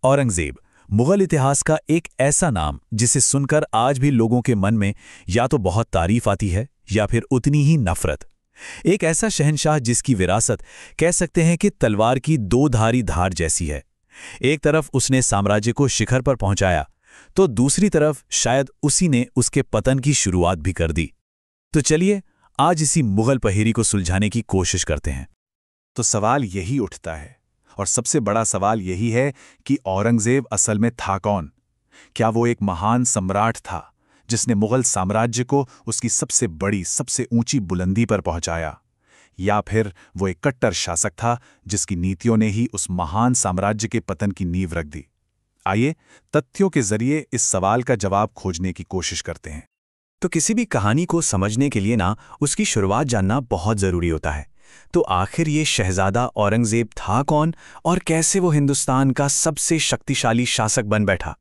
औरंगजेब मुगल इतिहास का एक ऐसा नाम जिसे सुनकर आज भी लोगों के मन में या तो बहुत तारीफ आती है या फिर उतनी ही नफरत। एक ऐसा शहंशाह जिसकी विरासत कह सकते हैं कि तलवार की दो धारी धार जैसी है। एक तरफ उसने साम्राज्य को शिखर पर पहुंचाया, तो दूसरी तरफ शायद उसी ने उसके पतन की शुरुआत भी कर दी। तो चलिए आज इसी मुगल पहेली को सुलझाने की कोशिश करते हैं। तो सवाल यही उठता है, और सबसे बड़ा सवाल यही है कि औरंगजेब असल में था कौन? क्या वो एक महान सम्राट था जिसने मुगल साम्राज्य को उसकी सबसे बड़ी, सबसे ऊंची बुलंदी पर पहुंचाया, या फिर वो एक कट्टर शासक था जिसकी नीतियों ने ही उस महान साम्राज्य के पतन की नींव रख दी? आइए तथ्यों के जरिए इस सवाल का जवाब खोजने की कोशिश करते हैं। तो किसी भी कहानी को समझने के लिए ना उसकी शुरुआत जानना बहुत जरूरी होता है। तो आखिर ये शहजादा औरंगजेब था कौन और कैसे वो हिंदुस्तान का सबसे शक्तिशाली शासक बन बैठा?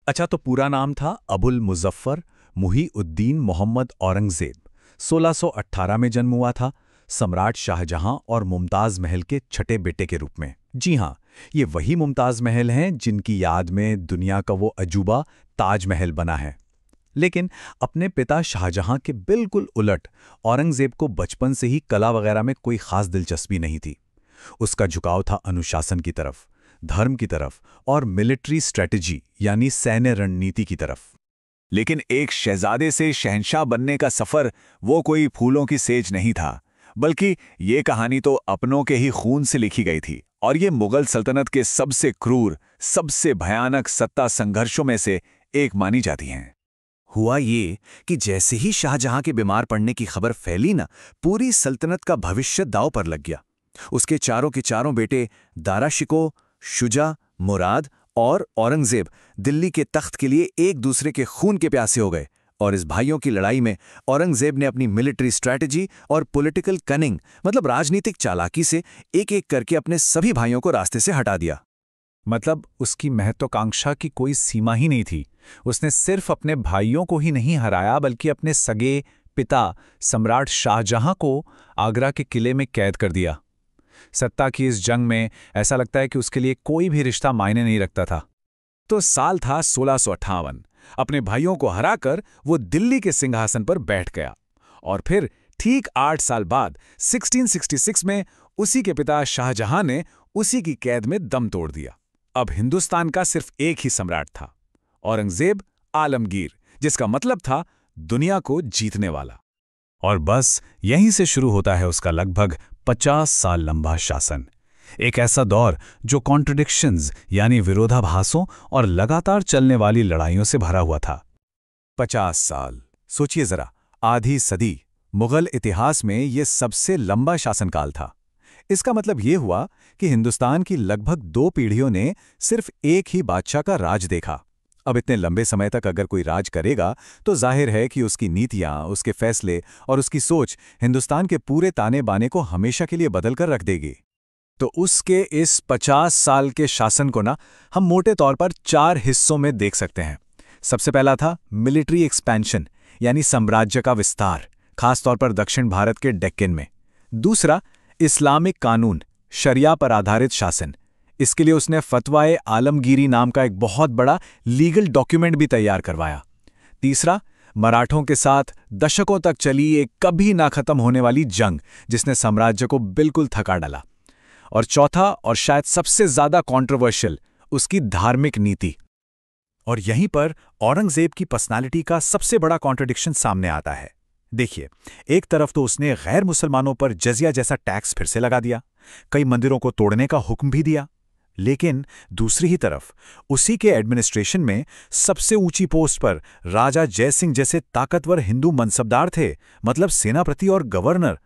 अच्छा, तो पूरा नाम था अबुल मुजफ्फर मुहीउद्दीन मोहम्मद औरंगजेब। 1618 में जन्म हुआ था, सम्राट शाहजहां और मुमताज महल के छठे बेटे के रूप में। जी हां, ये वही मुमताज महल हैं जिनकी याद में दुनिया का वो अजूबा ताजमहल बना है। लेकिन अपने पिता शाहजहां के बिल्कुल उलट औरंगजेब को बचपन से ही कला वगैरह में कोई खास दिलचस्पी नहीं थी। उसका झुकाव था अनुशासन की तरफ, धर्म की तरफ और मिलिट्री स्ट्रेटजी यानी सैन्य रणनीति की तरफ। लेकिन एक शहजादे से शहंशाह बनने का सफर वो कोई फूलों की सेज नहीं था, बल्कि ये कहानी तो अपनों के ही खून से लिखी गई थी। और ये मुगल सल्तनत के सबसे क्रूर, सबसे भयानक सत्ता संघर्षों में से एक मानी जाती हैं। हुआ ये कि जैसे ही शाहजहां के बीमार पड़ने की खबर फैली ना, पूरी सल्तनत का भविष्य दांव पर लग गया। उसके चारों के चारों बेटे दारा शिकोह, शुजा, मुराद और औरंगजेब दिल्ली के तख्त के लिए एक दूसरे के खून के प्यासे हो गए। और इस भाइयों की लड़ाई में औरंगजेब ने अपनी मिलिट्री स्ट्रैटेजी और पॉलिटिकल कनिंग मतलब राजनीतिक चालाकी से एक एक करके अपने सभी भाइयों को रास्ते से हटा दिया। मतलब उसकी महत्वाकांक्षा की कोई सीमा ही नहीं थी। उसने सिर्फ अपने भाइयों को ही नहीं हराया, बल्कि अपने सगे पिता सम्राट शाहजहां को आगरा के किले में कैद कर दिया। सत्ता की इस जंग में ऐसा लगता है कि उसके लिए कोई भी रिश्ता मायने नहीं रखता था। तो साल था 1658। अपने भाइयों को हराकर वो दिल्ली के सिंहासन पर बैठ गया। और फिर ठीक 8 साल बाद 1666 में उसी के पिता शाहजहां ने उसी की कैद में दम तोड़ दिया। अब हिंदुस्तान का सिर्फ एक ही सम्राट था, औरंगजेब आलमगीर, जिसका मतलब था दुनिया को जीतने वाला। और बस यहीं से शुरू होता है उसका लगभग 50 साल लंबा शासन। एक ऐसा दौर जो कॉन्ट्रडिक्शंस यानी विरोधाभासों और लगातार चलने वाली लड़ाइयों से भरा हुआ था। 50 साल, सोचिए जरा, आधी सदी। मुगल इतिहास में यह सबसे लंबा शासनकाल था। इसका मतलब ये हुआ कि हिंदुस्तान की लगभग 2 पीढ़ियों ने सिर्फ एक ही बादशाह का राज देखा। अब इतने लंबे समय तक अगर कोई राज करेगा तो जाहिर है कि उसकी नीतियां, उसके फैसले और उसकी सोच हिंदुस्तान के पूरे ताने बाने को हमेशा के लिए बदल कर रख देगी। तो उसके इस 50 साल के शासन को ना हम मोटे तौर पर 4 हिस्सों में देख सकते हैं। सबसे पहला था मिलिट्री एक्सपेंशन यानी साम्राज्य का विस्तार, खासतौर पर दक्षिण भारत के डेक्कन में। दूसरा, इस्लामिक कानून, शरिया पर आधारित शासन। इसके लिए उसने फतवाए आलमगीरी नाम का एक बहुत बड़ा लीगल डॉक्यूमेंट भी तैयार करवाया। तीसरा, मराठों के साथ दशकों तक चली एक कभी ना खत्म होने वाली जंग, जिसने साम्राज्य को बिल्कुल थका डाला। और चौथा और शायद सबसे ज्यादा कंट्रोवर्शियल, उसकी धार्मिक नीति। और यहीं पर औरंगजेब की पर्सनालिटी का सबसे बड़ा कॉन्ट्रडिक्शन सामने आता है। देखिए, एक तरफ तो उसने गैर मुसलमानों पर जजिया जैसा टैक्स फिर से लगा दिया, कई मंदिरों को तोड़ने का हुक्म भी दिया। लेकिन दूसरी ही तरफ उसी के एडमिनिस्ट्रेशन में सबसे ऊंची पोस्ट पर राजा जयसिंह जैसे ताकतवर हिंदू मनसबदार थे, मतलब सेनापति और गवर्नर।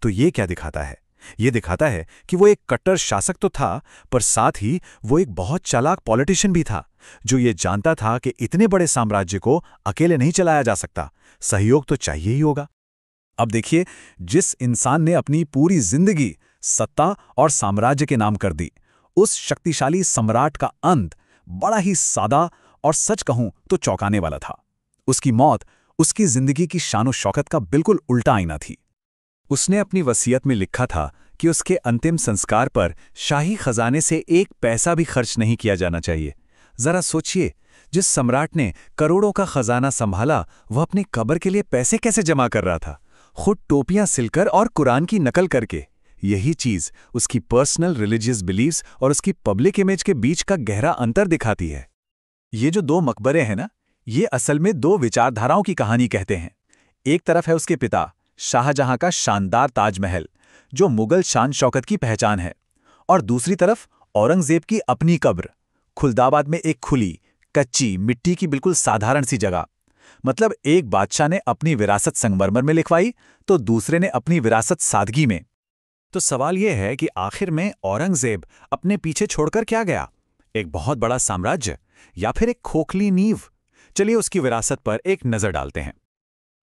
तो ये क्या दिखाता है? ये दिखाता है कि वो एक कट्टर शासक तो था, पर साथ ही वो एक बहुत चालाक पॉलिटिशियन भी था, जो ये जानता था कि इतने बड़े साम्राज्य को अकेले नहीं चलाया जा सकता, सहयोग तो चाहिए ही होगा। अब देखिए, जिस इंसान ने अपनी पूरी जिंदगी सत्ता और साम्राज्य के नाम कर दी, उस शक्तिशाली सम्राट का अंत बड़ा ही सादा और सच कहूं तो चौंकाने वाला था। उसकी मौत उसकी जिंदगी की शान और शौकत का बिल्कुल उल्टा आईना थी। उसने अपनी वसीयत में लिखा था कि उसके अंतिम संस्कार पर शाही खजाने से एक पैसा भी खर्च नहीं किया जाना चाहिए। जरा सोचिए, जिस सम्राट ने करोड़ों का खजाना संभाला, वह अपनी कब्र के लिए पैसे कैसे जमा कर रहा था? खुद टोपियां सिलकर और कुरान की नकल करके। यही चीज उसकी पर्सनल रिलीजियस बिलीव्स और उसकी पब्लिक इमेज के बीच का गहरा अंतर दिखाती है। ये जो दो मकबरे हैं ना, ये असल में दो विचारधाराओं की कहानी कहते हैं। एक तरफ है उसके पिता शाहजहां का शानदार ताजमहल, जो मुगल शान शौकत की पहचान है, और दूसरी तरफ औरंगजेब की अपनी कब्र, खुलदाबाद में एक खुली कच्ची मिट्टी की बिल्कुल साधारण सी जगह। मतलब एक बादशाह ने अपनी विरासत संगमरमर में लिखवाई, तो दूसरे ने अपनी विरासत सादगी में। तो सवाल यह है कि आखिर में औरंगजेब अपने पीछे छोड़कर क्या गया? एक बहुत बड़ा साम्राज्य या फिर एक खोखली नींव? चलिए उसकी विरासत पर एक नजर डालते हैं।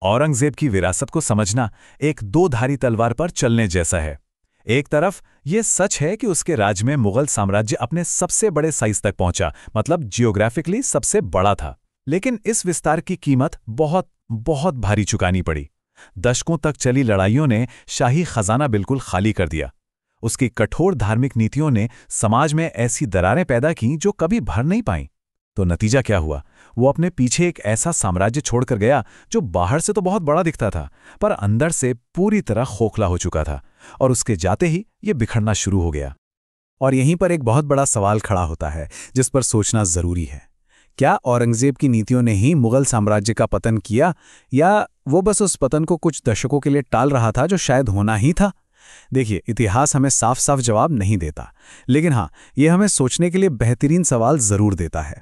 औरंगजेब की विरासत को समझना एक दो-धारी तलवार पर चलने जैसा है। एक तरफ यह सच है कि उसके राज्य में मुगल साम्राज्य अपने सबसे बड़े साइज तक पहुंचा, मतलब जियोग्राफिकली सबसे बड़ा था। लेकिन इस विस्तार की कीमत बहुत बहुत भारी चुकानी पड़ी। दशकों तक चली लड़ाइयों ने शाही खजाना बिल्कुल खाली कर दिया। उसकी कठोर धार्मिक नीतियों ने समाज में ऐसी दरारें पैदा की जो कभी भर नहीं पाईं। तो नतीजा क्या हुआ? वो अपने पीछे एक ऐसा साम्राज्य छोड़कर गया जो बाहर से तो बहुत बड़ा दिखता था, पर अंदर से पूरी तरह खोखला हो चुका था, और उसके जाते ही ये बिखरना शुरू हो गया। और यहीं पर एक बहुत बड़ा सवाल खड़ा होता है, जिस पर सोचना जरूरी है। क्या औरंगजेब की नीतियों ने ही मुगल साम्राज्य का पतन किया, या वो बस उस पतन को कुछ दशकों के लिए टाल रहा था जो शायद होना ही था? देखिए, इतिहास हमें साफ साफ जवाब नहीं देता, लेकिन हाँ, ये हमें सोचने के लिए बेहतरीन सवाल जरूर देता है।